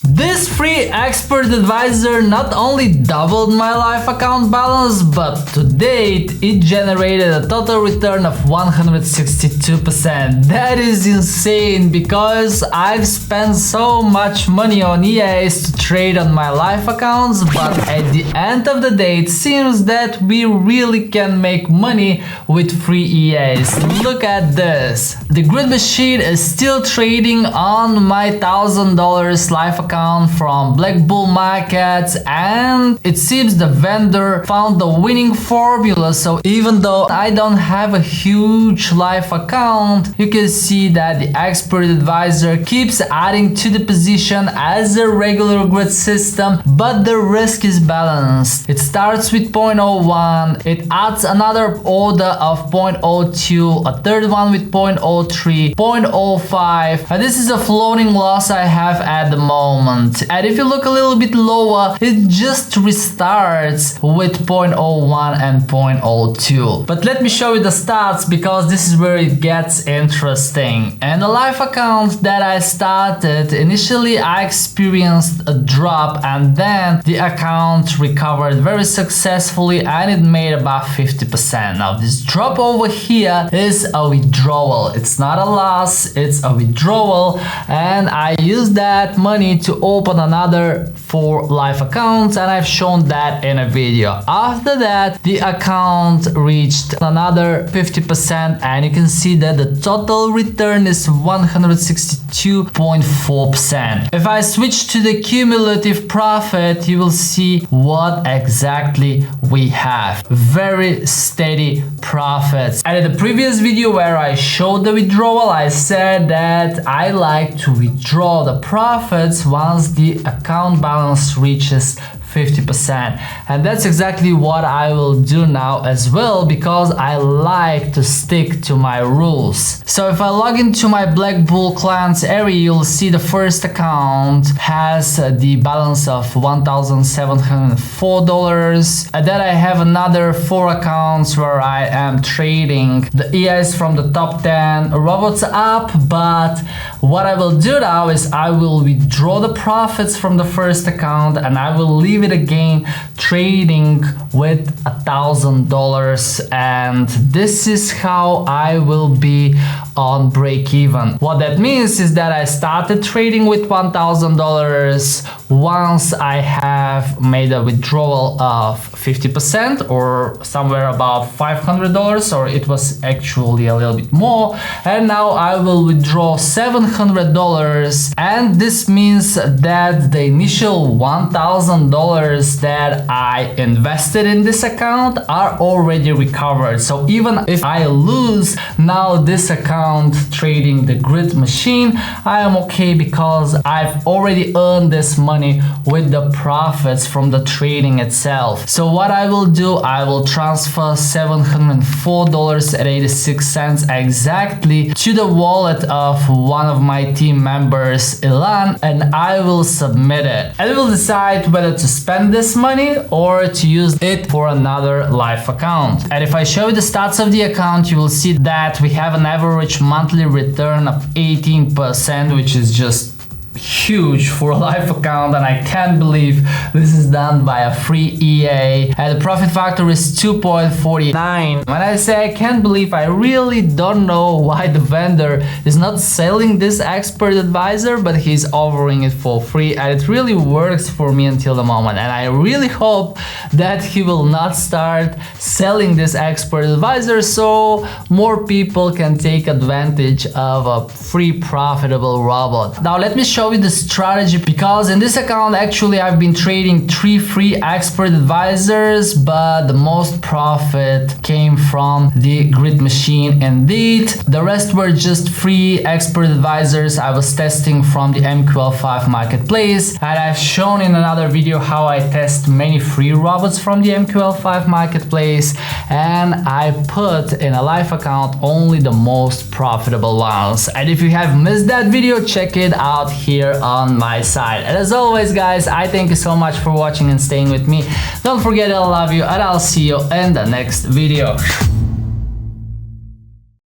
This free expert advisor not only doubled my life account balance, but to date it generated a total return of 162%. That is insane because I've spent so much money on EAs to trade on my life accounts, but at the end of the day it seems that we really can make money with free EAs. Look at this. The grid machine is still trading on my $1,000 life account from Black Bull markets, and it seems the vendor found the winning formula. So even though I don't have a huge life account, you can see that the expert advisor keeps adding to the position as a regular grid system, but the risk is balanced. It starts with 0.01, it adds another order of 0.02, a third one with 0.03, 0.05, and this is a floating loss I have at the moment. And if you look a little bit lower, it just restarts with 0.01 and 0.02. But let me show you the stats because this is where it gets interesting. And the life account that I started, initially I experienced a drop and then the account recovered very successfully and it made about 50%. Now this drop over here is a withdrawal. It's not a loss, it's a withdrawal, and I used that money to open another 4 life accounts, and I've shown that in a video. After that the account reached another 50% and you can see that the total return is 162.4%. If I switch to the cumulative profit, you will see what exactly we have. Very steady profits. And in the previous video where I showed the withdrawal, I said that I like to withdraw the profits once the account balance reaches 50%, and that's exactly what I will do now as well because I like to stick to my rules. So if I log into my Black Bull clients area, you'll see the first account has the balance of $1,704, and then I have another 4 accounts where I am trading the EIs from the top 10 robots up. But what I will do now is I will withdraw the profits from the first account and I will leave it again trading with $1,000, and this is how I will be on break even. What that means is that I started trading with $1,000. Once I have made a withdrawal of 50% or somewhere about $500, or it was actually a little bit more, and now I will withdraw $700, and this means that the initial $1,000 that I invested in this account are already recovered. So even if I lose now this account trading the grid machine, I am okay because I've already earned this money with the profits from the trading itself. So what I will do, I will transfer $704.86 exactly to the wallet of one of my team members, Ilan, and I will submit it. I will decide whether to spend this money or to use it for another life account. And if I show you the stats of the account, you will see that we have an average monthly return of 18%, which is just huge for a life account, and I can't believe this is done by a free EA, and the profit factor is 2.49. When I say I can't believe, I really don't know why the vendor is not selling this expert advisor, but he's offering it for free, and it really works for me until the moment, and I really hope that he will not start selling this expert advisor so more people can take advantage of a free profitable robot. Now let me show you the strategy, because in this account actually I've been trading 3 free expert advisors, but the most profit came from the grid machine indeed. The rest were just free expert advisors I was testing from the MQL5 marketplace, and I've shown in another video how I test many free robots from the MQL5 marketplace, and I put in a live account only the most profitable ones. And if you have missed that video, check it out here on my side. And as always guys, I thank you so much for watching and staying with me. Don't forget I love you, and I'll see you in the next video.